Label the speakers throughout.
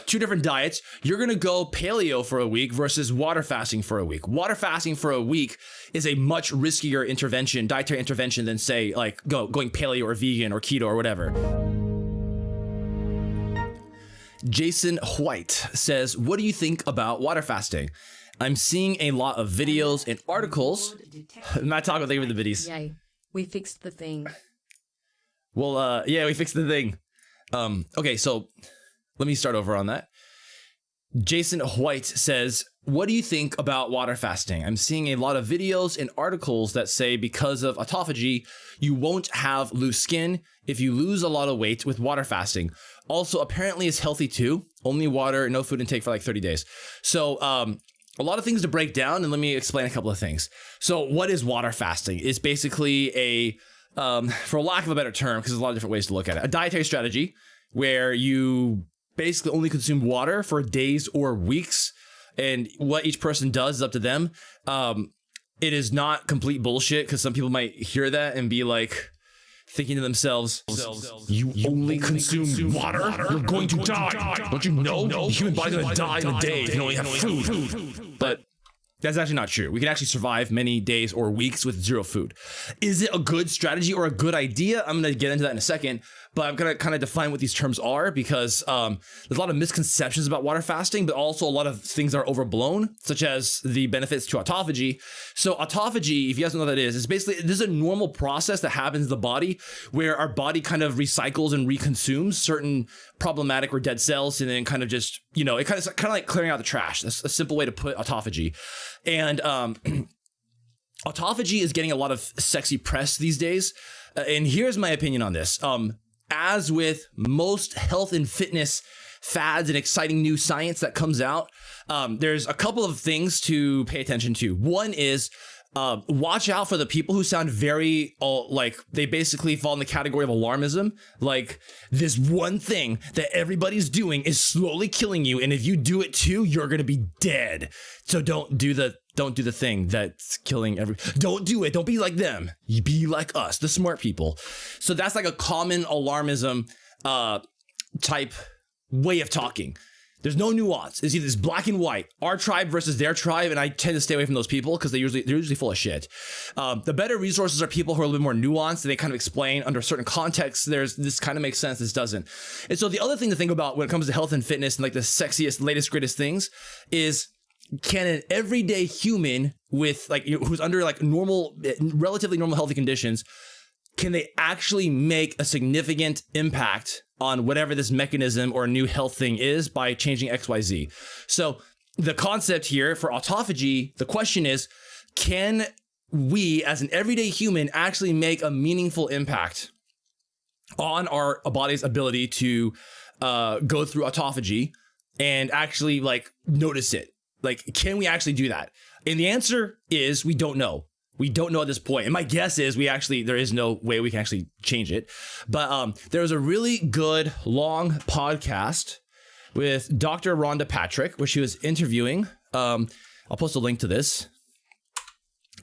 Speaker 1: two different diets. You're going to go paleo for a week versus water fasting for a week. Water fasting for a week is a much riskier intervention, dietary intervention, than say like going paleo or vegan or keto or whatever. Jason White says, what do you think about water fasting? I'm seeing a lot of videos and articles. I'm not talking about the videos.
Speaker 2: Yay, we fixed the thing.
Speaker 1: Well, yeah, we fixed the thing. Okay, so let me start over on that. Jason White says, what do you think about water fasting? I'm seeing a lot of videos and articles that say because of autophagy, you won't have loose skin if you lose a lot of weight with water fasting. Also, apparently it's healthy too. Only water, no food intake for like 30 days. So, a lot of things to break down, and let me explain a couple of things. So what is water fasting? It's basically a, for lack of a better term, because there's a lot of different ways to look at it, a dietary strategy where you basically only consume water for days or weeks, and what each person does is up to them. It is not complete bullshit, because some people might hear that and be like, thinking to themselves, you only consume water? You're going to die. Don't you know? The human body's going to die in a day if you only have food. But that's actually not true. We can actually survive many days or weeks with zero food. Is it a good strategy or a good idea? I'm going to get into that in a second, but I'm going to kind of define what these terms are, because there's a lot of misconceptions about water fasting, but also a lot of things are overblown, such as the benefits to autophagy. So autophagy, if you guys don't know what that is basically, this is a normal process that happens in the body where our body kind of recycles and reconsumes certain problematic or dead cells, and then kind of just, you know, it kind of like clearing out the trash. That's a simple way to put autophagy. And autophagy is getting a lot of sexy press these days. And here's my opinion on this. As with most health and fitness fads and exciting new science that comes out, there's a couple of things to pay attention to. One is watch out for the people who sound very like they basically fall in the category of alarmism. Like, this one thing that everybody's doing is slowly killing you, and if you do it too, you're gonna be dead. So don't do the thing that's killing don't do it. Don't be like them. You be like us, the smart people. So that's like a common alarmism type way of talking. There's no nuance. It's either this black and white, our tribe versus their tribe, and I tend to stay away from those people because they're usually full of shit. The better resources are people who are a little bit more nuanced, and they kind of explain under certain contexts. This kind of makes sense, this doesn't. And so the other thing to think about when it comes to health and fitness and like the sexiest, latest, greatest things is, can an everyday human with like, who's under like normal, relatively normal healthy conditions, can they actually make a significant impact on whatever this mechanism or new health thing is by changing XYZ? So the concept here for autophagy, the question is, can we as an everyday human actually make a meaningful impact on our body's ability to go through autophagy and actually like notice it? Like, can we actually do that? And the answer is, we don't know. We don't know at this point. And my guess is there is no way we can actually change it. But there was a really good long podcast with Dr. Rhonda Patrick, where she was interviewing. I'll post a link to this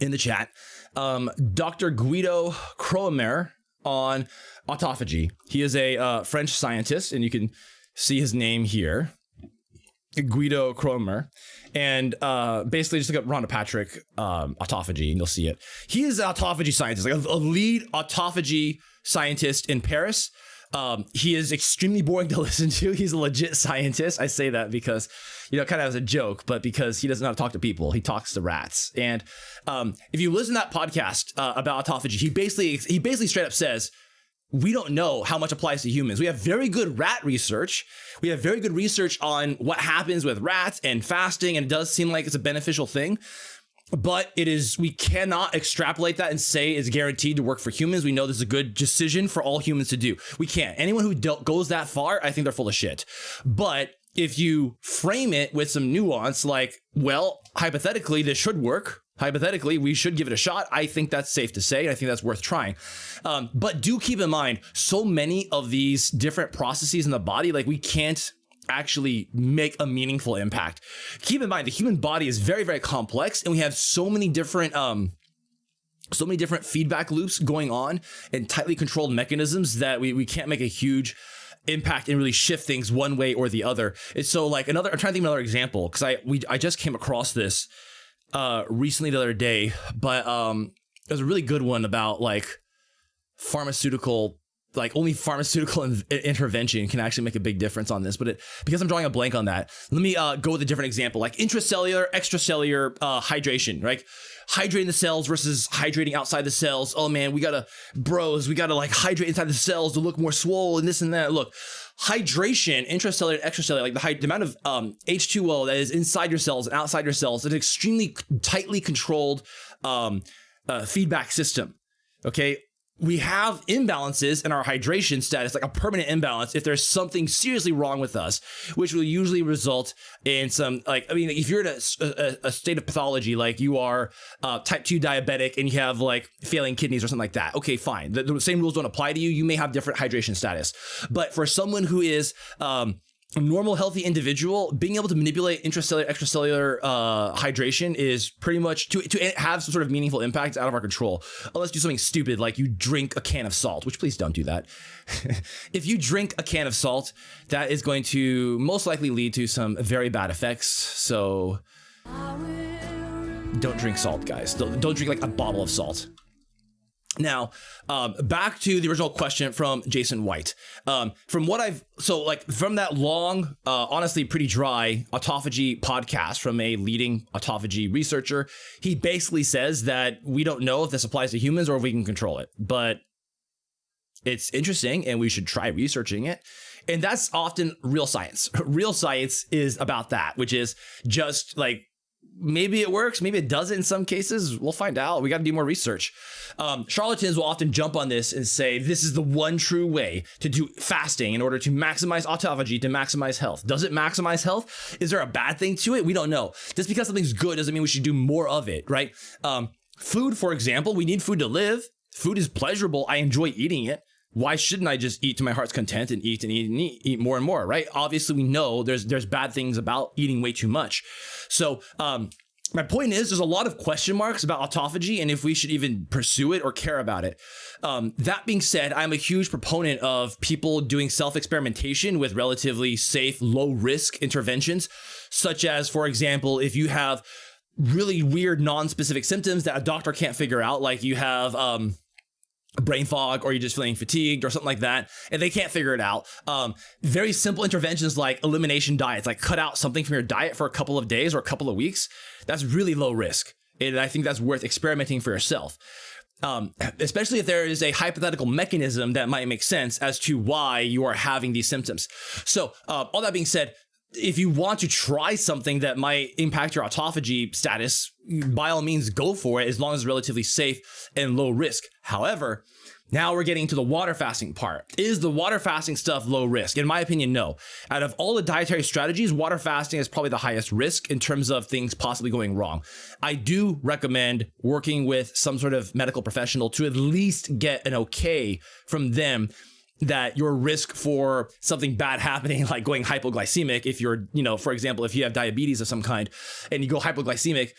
Speaker 1: in the chat. Dr. Guido Cromer on autophagy. He is a French scientist, and you can see his name here. Guido Cromer, and basically just look up Rhonda Patrick autophagy and you'll see it. He is an autophagy scientist, like a lead autophagy scientist in Paris. He is extremely boring to listen to. He's a legit scientist. I say that because, you know, kind of as a joke, but because he doesn't know how to talk to people. He talks to rats. And if you listen to that podcast about autophagy, he basically straight up says, we don't know how much applies to humans. We have very good rat research. We have very good research on what happens with rats and fasting, and it does seem like it's a beneficial thing. But we cannot extrapolate that and say it's guaranteed to work for humans. We know this is a good decision for all humans to do. We can't. Anyone who goes that far, I think they're full of shit. But if you frame it with some nuance, like, well, hypothetically, this should work. Hypothetically, we should give it a shot. I think that's safe to say. I think that's worth trying. But do keep in mind, so many of these different processes in the body, like, we can't actually make a meaningful impact. Keep in mind, the human body is very, very complex, and we have so many different feedback loops going on and tightly controlled mechanisms that we can't make a huge impact and really shift things one way or the other. It's so like I'm trying to think of another example because I just came across this recently the other day, but it was a really good one about like pharmaceutical. Like only pharmaceutical intervention can actually make a big difference on this. But because I'm drawing a blank on that, let me go with a different example, like intracellular, extracellular hydration, right? Hydrating the cells versus hydrating outside the cells. Oh man, we gotta like hydrate inside the cells to look more swole and this and that. Look, hydration, intracellular, extracellular, like the amount of H2O that is inside your cells and outside your cells, is an extremely tightly controlled feedback system. Okay. We have imbalances in our hydration status, like a permanent imbalance, if there's something seriously wrong with us, which will usually result in some, like, I mean, if you're in a state of pathology, like you are type 2 diabetic and you have like failing kidneys or something like that, okay, fine. The same rules don't apply to you. You may have different hydration status. But for someone who is a normal, healthy individual, being able to manipulate intracellular, extracellular hydration is pretty much to have some sort of meaningful impact out of our control. Unless you do something stupid like you drink a can of salt, which please don't do that. If you drink a can of salt, that is going to most likely lead to some very bad effects. So don't drink salt, guys. Don't drink like a bottle of salt. Now, back to the original question from Jason White. From that long, honestly pretty dry autophagy podcast from a leading autophagy researcher, he basically says that we don't know if this applies to humans or if we can control it, but it's interesting and we should try researching it. And that's often real science. Real science is about that, which is just like, maybe it works, maybe it doesn't in some cases. We'll find out. We got to do more research. Charlatans will often jump on this and say, this is the one true way to do fasting in order to maximize autophagy, to maximize health. Does it maximize health? Is there a bad thing to it? We don't know. Just because something's good doesn't mean we should do more of it, right? Food, for example, we need food to live. Food is pleasurable. I enjoy eating it. Why shouldn't I just eat to my heart's content and eat more and more, right? Obviously, we know there's bad things about eating way too much. So my point is there's a lot of question marks about autophagy and if we should even pursue it or care about it. That being said, I'm a huge proponent of people doing self-experimentation with relatively safe, low-risk interventions, such as, for example, if you have really weird non-specific symptoms that a doctor can't figure out, like you have brain fog or you're just feeling fatigued or something like that and they can't figure it out. Very simple interventions like elimination diets, like cut out something from your diet for a couple of days or a couple of weeks. That's really low risk. And I think that's worth experimenting for yourself. Especially if there is a hypothetical mechanism that might make sense as to why you are having these symptoms. So all that being said, if you want to try something that might impact your autophagy status, by all means, go for it as long as it's relatively safe and low risk. However, now we're getting to the water fasting part. Is the water fasting stuff low risk? In my opinion, no. Out of all the dietary strategies, water fasting is probably the highest risk in terms of things possibly going wrong. I do recommend working with some sort of medical professional to at least get an okay from them that your risk for something bad happening, like going hypoglycemic, if you're, for example, if you have diabetes of some kind and you go hypoglycemic,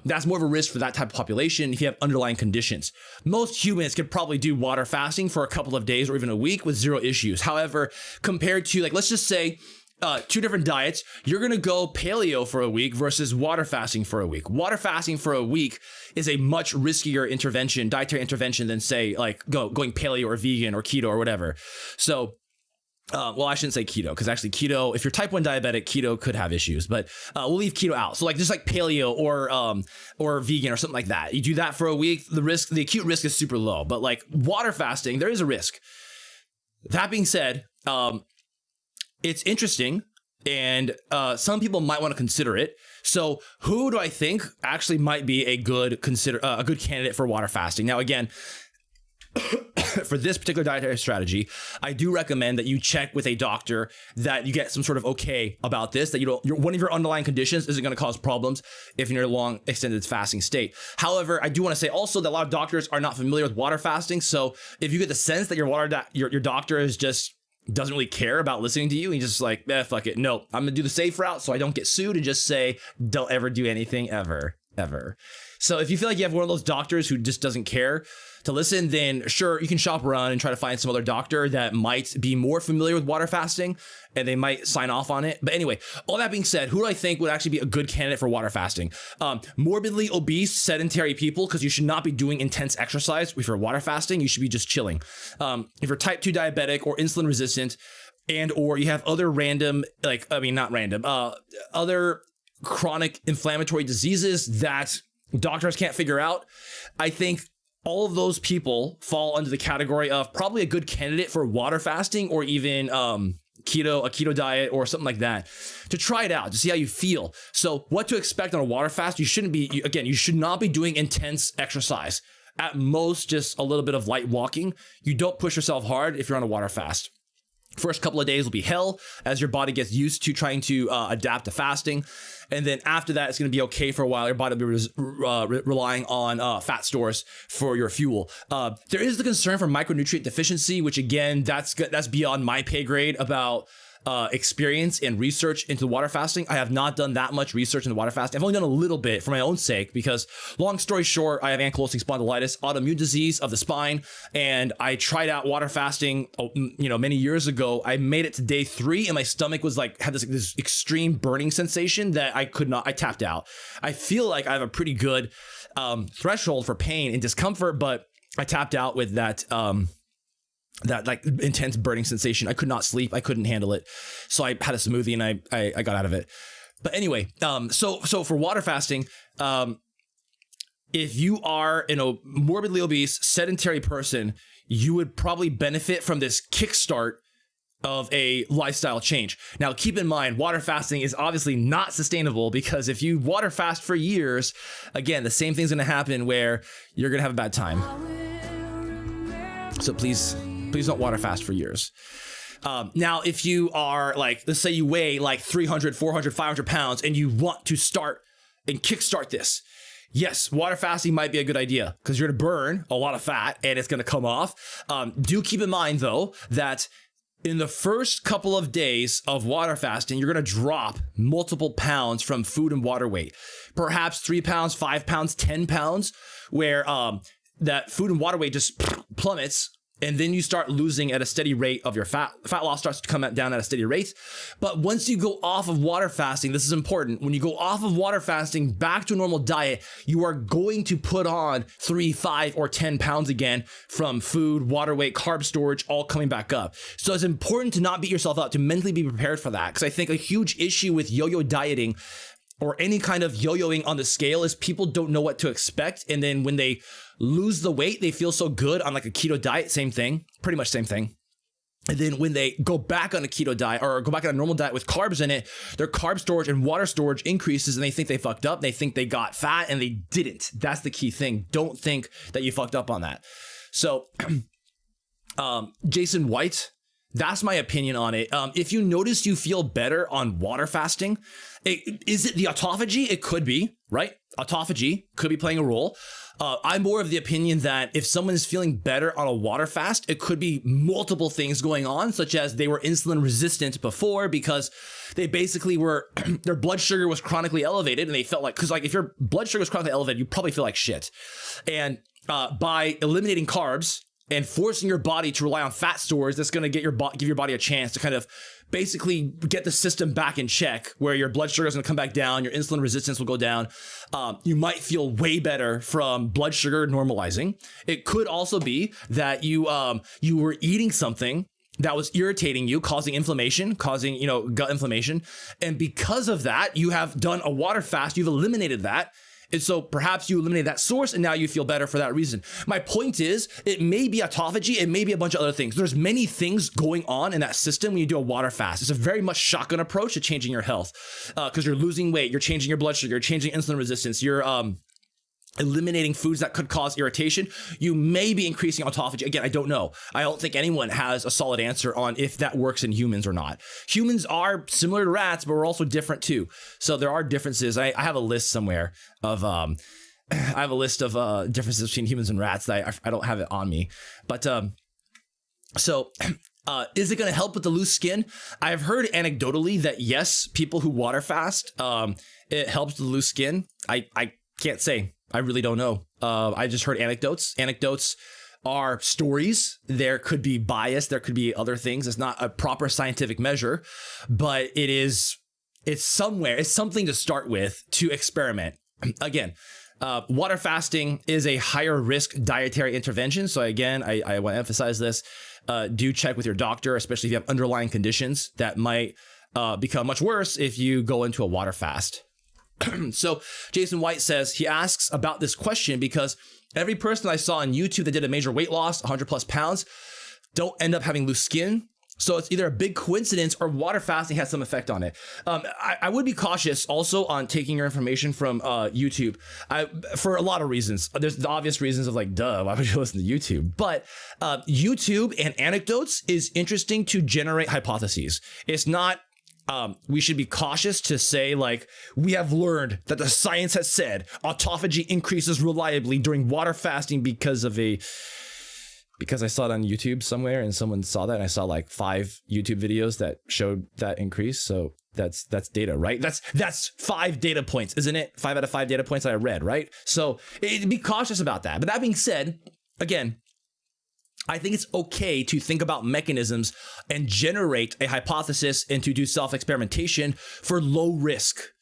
Speaker 1: that's more of a risk for that type of population if you have underlying conditions. Most humans could probably do water fasting for a couple of days or even a week with zero issues. However, compared to let's just say, two different diets, you're going to go paleo for a week versus water fasting for a week. Water fasting for a week is a much riskier intervention, dietary intervention than say going paleo or vegan or keto or whatever. So, I shouldn't say keto because actually keto, if you're type 1 diabetic, keto could have issues, but we'll leave keto out. So just like paleo or vegan or something like that. You do that for a week, the acute risk is super low, but like water fasting, there is a risk. That being said, it's interesting, and some people might want to consider it. So, who do I think actually might be a good candidate for water fasting? Now, again, for this particular dietary strategy, I do recommend that you check with a doctor that you get some sort of okay about this, that one of your underlying conditions isn't going to cause problems if you're in a long extended fasting state. However, I do want to say also that a lot of doctors are not familiar with water fasting. So, if you get the sense that your doctor is just doesn't really care about listening to you, and he's just like, fuck it. No, I'm gonna do the safe route so I don't get sued and just say, don't ever do anything ever. ever. So if you feel like you have one of those doctors who just doesn't care to listen, then sure, you can shop around and try to find some other doctor that might be more familiar with water fasting and they might sign off on it. But anyway, all that being said, who do I think would actually be a good candidate for water fasting? Morbidly obese, sedentary people, because you should not be doing intense exercise. If you're water fasting, you should be just chilling. If you're type 2 diabetic or insulin resistant, and or you have other other chronic inflammatory diseases that doctors can't figure out, I think all of those people fall under the category of probably a good candidate for water fasting or even a keto diet or something like that, to try it out, to see how you feel. So what to expect on a water fast? You should not be doing intense exercise. At most, just a little bit of light walking. You don't push yourself hard if you're on a water fast. First couple of days will be hell as your body gets used to trying to adapt to fasting. And then after that, it's going to be okay for a while. Your body will be relying on fat stores for your fuel. There is the concern for micronutrient deficiency, which again, that's beyond my pay grade about experience and research into water fasting. I have not done that much research into water fasting. I've only done a little bit for my own sake because, long story short, I have ankylosing spondylitis, autoimmune disease of the spine, and I tried out water fasting, many years ago. I made it to day 3, and my stomach was had this extreme burning sensation that I tapped out. I feel like I have a pretty good threshold for pain and discomfort, but I tapped out with that intense burning sensation. I could not sleep. I couldn't handle it. So I had a smoothie and I got out of it. But anyway, so for water fasting, if you are a morbidly obese, sedentary person, you would probably benefit from this kickstart of a lifestyle change. Now, keep in mind, water fasting is obviously not sustainable, because if you water fast for years, again, the same thing's going to happen where you're going to have a bad time. So please don't water fast for years. Now, if you are let's say you weigh 300, 400, 500 pounds and you want to start and kickstart this, yes, water fasting might be a good idea because you're going to burn a lot of fat and it's going to come off. Do keep in mind, though, that in the first couple of days of water fasting, you're going to drop multiple pounds from food and water weight, perhaps 3 pounds, 5 pounds, 10 pounds, where that food and water weight just plummets. And then you start losing at a steady rate of your fat loss starts to come down at a steady rate. But once you go off of water fasting, this is important. When you go off of water fasting back to a normal diet, you are going to put on 3, 5, or 10 pounds again from food, water weight, carb storage, all coming back up. So it's important to not beat yourself up, to mentally be prepared for that. Because I think a huge issue with yo-yo dieting or any kind of yo-yoing on the scale is people don't know what to expect. And then when they lose the weight, they feel so good on a keto diet, same thing, pretty much same thing. And then when they go back on a keto diet or go back on a normal diet with carbs in it, their carb storage and water storage increases and they think they fucked up. They think they got fat and they didn't. That's the key thing. Don't think that you fucked up on that. So Jason White, that's my opinion on it. If you notice you feel better on water fasting, is it the autophagy? It could be, right? Autophagy could be playing a role. I'm more of the opinion that if someone is feeling better on a water fast, it could be multiple things going on, such as they were insulin resistant before because they basically were, their blood sugar was chronically elevated and they felt because if your blood sugar is chronically elevated, you probably feel like shit. And by eliminating carbs and forcing your body to rely on fat stores, that's going to give your body a chance to kind of basically get the system back in check, where your blood sugar is going to come back down, your insulin resistance will go down. You might feel way better from blood sugar normalizing. It could also be that you were eating something that was irritating you, causing inflammation, causing gut inflammation, and because of that, you have done a water fast. You've eliminated that. And so perhaps you eliminate that source and now you feel better for that reason. My point is, it may be autophagy, it may be a bunch of other things. There's many things going on in that system when you do a water fast. It's a very much shotgun approach to changing your health because you're losing weight, you're changing your blood sugar, you're changing insulin resistance, you're eliminating foods that could cause irritation. You may be increasing autophagy. Again, I don't know. I don't think anyone has a solid answer on if that works in humans or not. Humans are similar to rats, but we're also different too. So there are differences. I have a list somewhere of differences between humans and rats that I don't have it on me. But is it going to help with the loose skin? I've heard anecdotally that yes, people who water fast, it helps with the loose skin. I Can't say. I really don't know. I just heard anecdotes. Anecdotes are stories. There could be bias. There could be other things. It's not a proper scientific measure, but it's somewhere. It's something to start with to experiment. Again, water fasting is a higher risk dietary intervention. So again, I want to emphasize this. Do check with your doctor, especially if you have underlying conditions that might become much worse if you go into a water fast. So Jason White says he asks about this question because every person I saw on YouTube that did a major weight loss, 100 plus pounds, don't end up having loose skin. So it's either a big coincidence or water fasting has some effect on it. I would be cautious also on taking your information from YouTube for a lot of reasons. There's the obvious reasons of like, duh, why would you listen to YouTube? But YouTube and anecdotes is interesting to generate hypotheses. It's not we should be cautious to say like, we have learned that the science has said autophagy increases reliably during water fasting because I saw it on YouTube somewhere and someone saw that and I saw like 5 YouTube videos that showed that increase. So that's data, right? That's 5 data points, isn't it? 5 out of 5 data points that I read, right? So be cautious about that. But that being said, again, I think it's okay to think about mechanisms and generate a hypothesis and to do self-experimentation for low risk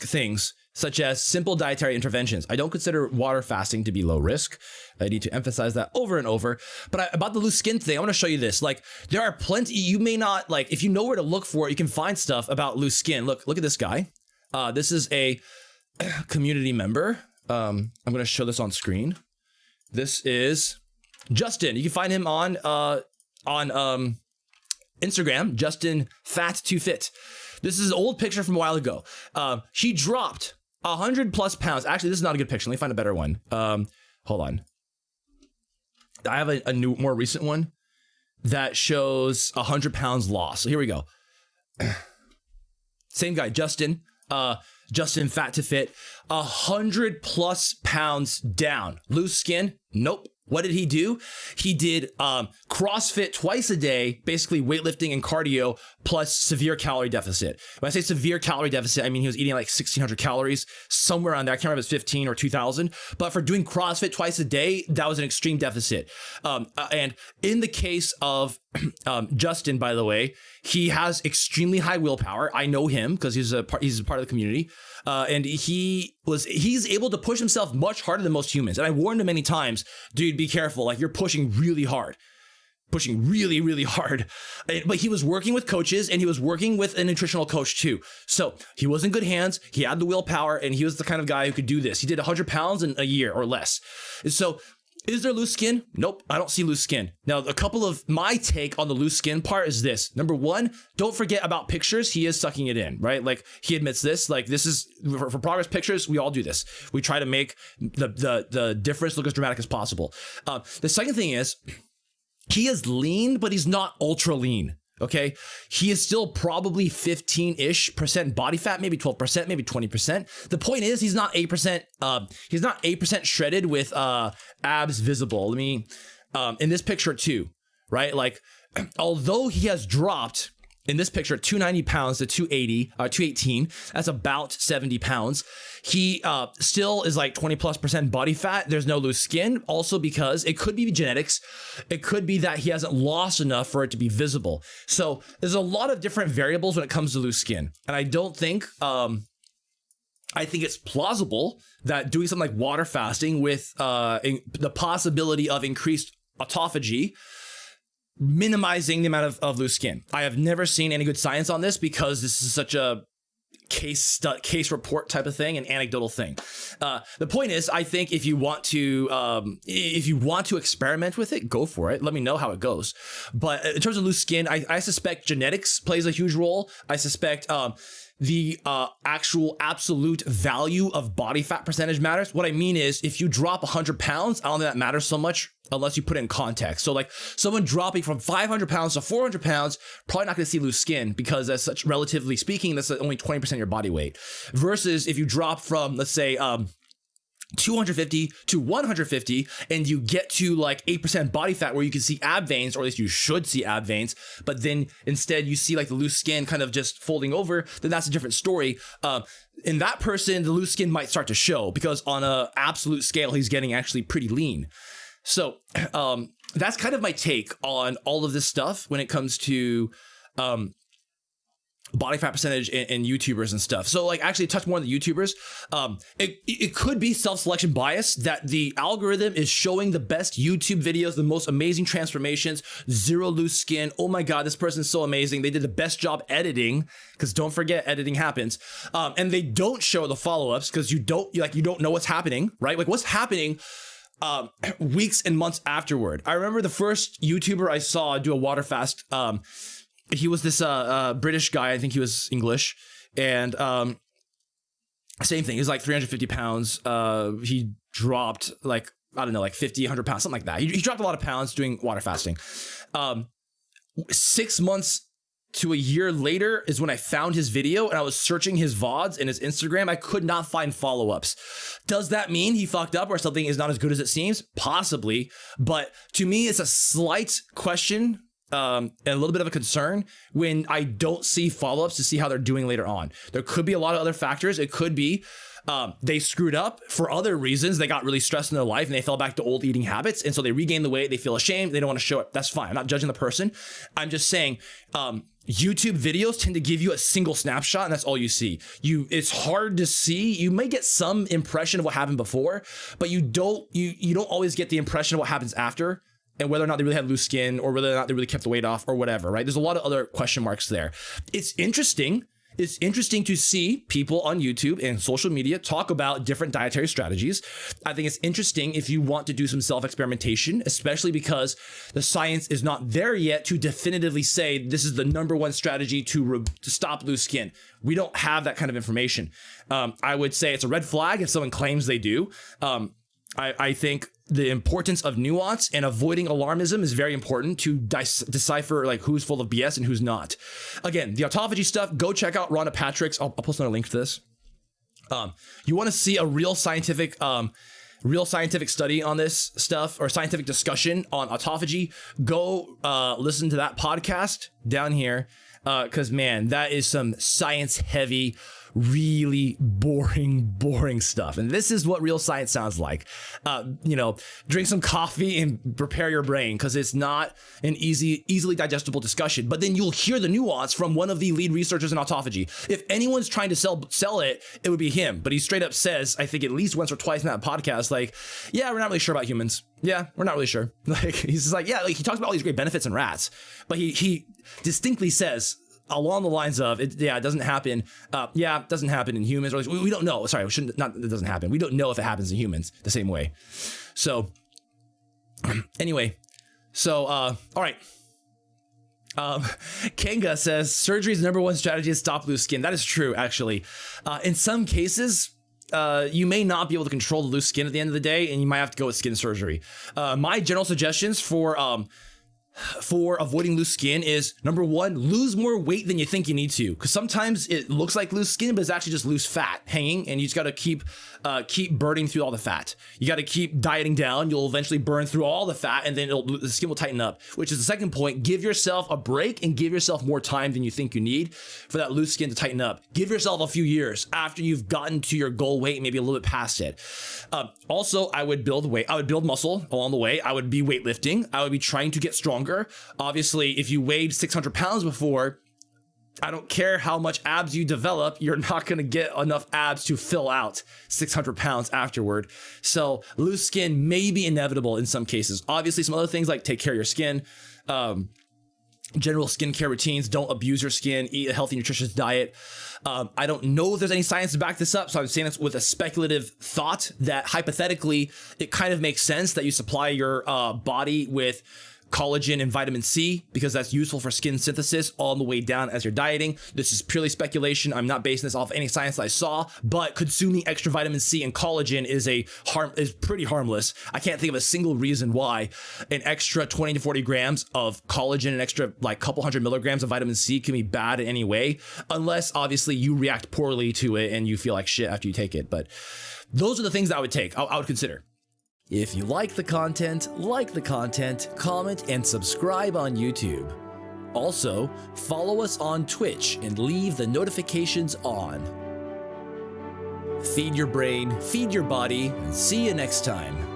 Speaker 1: things, such as simple dietary interventions. I don't consider water fasting to be low risk. I need to emphasize that over and over. But about the loose skin thing, I want to show you this. Like, there are plenty, you may not, like, if you know where to look for it, you can find stuff about loose skin. Look at this guy. This is a community member. I'm going to show this on screen. This is Justin. You can find him on Instagram, Justin Fat2Fit. This is an old picture from a while ago. He dropped 100 plus pounds. Actually, this is not a good picture. Let me find a better one. Hold on. I have a new, more recent one that shows 100 pounds lost. So here we go. Same guy, Justin. Justin Fat2Fit. 100 plus pounds down. Loose skin? Nope. What did he do? He did CrossFit twice a day, basically weightlifting and cardio, plus severe calorie deficit. When I say severe calorie deficit, I mean he was eating like 1,600 calories, somewhere around there. I can't remember if it's 15 or 2,000. But for doing CrossFit twice a day, that was an extreme deficit. And in the case of Justin, by the way, he has extremely high willpower. I know him because he's a part of the community. And he's able to push himself much harder than most humans. And I warned him many times, dude, be careful. Like, you're pushing really hard. Pushing really, really hard. But he was working with coaches and he was working with a nutritional coach too. So he was in good hands. He had the willpower and he was the kind of guy who could do this. He did 100 pounds in a year or less. And so is there loose skin? Nope, I don't see loose skin. Now, a couple of my take on the loose skin part is this. Number one, don't forget about pictures. He is sucking it in, right? Like, he admits this. Like, this is for progress pictures. We all do this. We try to make the difference look as dramatic as possible. The second thing is, he is lean, but he's not ultra lean. Okay, he is still probably 15-ish% body fat, maybe 12%, maybe 20%. The point is, he's not 8%. He's not 8% shredded with abs visible. Let me in this picture too, right? Like, although he has dropped in this picture 290 pounds to 218, that's about 70 pounds. He still is like 20+% body fat. There's no loose skin. Also, because it could be genetics. It could be that he hasn't lost enough for it to be visible. So there's a lot of different variables when it comes to loose skin. And I don't think, I think it's plausible that doing something like water fasting with the possibility of increased autophagy, minimizing the amount of loose skin. I have never seen any good science on this because this is such a case report type of thing, an anecdotal thing. The point is, I think if you want to experiment with it, go for it. Let me know how it goes. But in terms of loose skin, I suspect genetics plays a huge role. I suspect the actual absolute value of body fat percentage matters. What I mean is, if you drop 100 pounds, I don't think that matters so much unless you put it in context. So like someone dropping from 500 pounds to 400 pounds, probably not going to see loose skin because that's such, relatively speaking, that's only 20% of your body weight. Versus if you drop from, let's say, 250 to 150 and you get to like 8% body fat where you can see ab veins, or at least you should see ab veins, but then instead you see like the loose skin kind of just folding over, then that's a different story. In that person, the loose skin might start to show because on a absolute scale, he's getting actually pretty lean. So that's kind of my take on all of this stuff when it comes to body fat percentage and YouTubers and stuff. So like actually touch more on the YouTubers. It could be self-selection bias that the algorithm is showing the best YouTube videos, the most amazing transformations, zero loose skin. Oh my God, this person's so amazing. They did the best job editing, because don't forget editing happens. And they don't show the follow-ups because you don't know what's happening, right? Like what's happening weeks and months afterward. I remember the first YouTuber I saw do a water fast. He was this British guy. I think he was English. And same thing. He was like 350 pounds. He dropped like, I don't know, like 50, 100 pounds, something like that. He dropped a lot of pounds doing water fasting. 6 months to a year later is when I found his video and I was searching his VODs and his Instagram. I could not find follow-ups. Does that mean he fucked up or something is not as good as it seems? Possibly. But to me, it's a slight question and a little bit of a concern when I don't see follow-ups to see how they're doing later on. There could be a lot of other factors. It could be they screwed up for other reasons. They got really stressed in their life and they fell back to old eating habits. And so they regained the weight. They feel ashamed. They don't want to show it. That's fine. I'm not judging the person. I'm just saying YouTube videos tend to give you a single snapshot and that's all you see. It's hard to see. You may get some impression of what happened before, but you don't always get the impression of what happens after, and whether or not they really had loose skin or whether or not they really kept the weight off or whatever, right? There's a lot of other question marks there. It's interesting. It's interesting to see people on YouTube and social media talk about different dietary strategies. I think it's interesting if you want to do some self-experimentation, especially because the science is not there yet to definitively say this is the #1 strategy to stop loose skin. We don't have that kind of information. I would say it's a red flag if someone claims they do. I think the importance of nuance and avoiding alarmism is very important to decipher like who's full of BS and who's not. Again, the autophagy stuff, go check out Rhonda Patrick's. I'll post another link to this. You want to see a real scientific study on this stuff or scientific discussion on autophagy, go listen to that podcast down here. Because man, that is some science heavy, really boring stuff. And this is what real science sounds like. Drink some coffee and prepare your brain, because it's not an easily digestible discussion. But then you'll hear the nuance from one of the lead researchers in autophagy. If anyone's trying to sell it, it would be him. But he straight up says, I think at least once or twice in that podcast, like, yeah, we're not really sure about humans. Yeah, we're not really sure. Like, he's just like, yeah, like he talks about all these great benefits in rats, but he distinctly says along the lines of, it doesn't happen. It doesn't happen in humans. Or we don't know. Sorry, it doesn't happen. We don't know if it happens in humans the same way. So anyway, all right. Kenga says surgery's #1 strategy is stop loose skin. That is true, actually. In some cases, you may not be able to control the loose skin at the end of the day, and you might have to go with skin surgery. My general suggestions for avoiding loose skin is #1, lose more weight than you think you need to, because sometimes it looks like loose skin, but it's actually just loose fat hanging, and you just got to keep burning through all the fat. You got to keep dieting down. You'll eventually burn through all the fat, and then the skin will tighten up, which is the second point. Give yourself a break and give yourself more time than you think you need for that loose skin to tighten up. Give yourself a few years after you've gotten to your goal weight, maybe a little bit past it. Also, I would build weight. I would build muscle along the way. I would be weightlifting. I would be trying to get stronger. Obviously, if you weighed 600 pounds before, I don't care how much abs you develop, you're not going to get enough abs to fill out 600 pounds afterward. So loose skin may be inevitable in some cases. Obviously, some other things like take care of your skin, general skincare routines, don't abuse your skin, eat a healthy, nutritious diet. I don't know if there's any science to back this up, so I'm saying this with a speculative thought that hypothetically, it kind of makes sense that you supply your body with collagen and vitamin C because that's useful for skin synthesis all the way down as you're dieting. This is purely speculation. I'm not basing this off any science that I saw, but consuming extra vitamin C and collagen is pretty harmless. I can't think of a single reason why an extra 20 to 40 grams of collagen and extra like couple hundred milligrams of vitamin C can be bad in any way, unless obviously you react poorly to it and you feel like shit after you take it. But those are the things that I would take. I would consider. If you like the content, comment, and subscribe on YouTube. Also, follow us on Twitch and leave the notifications on. Feed your brain, feed your body, and see you next time.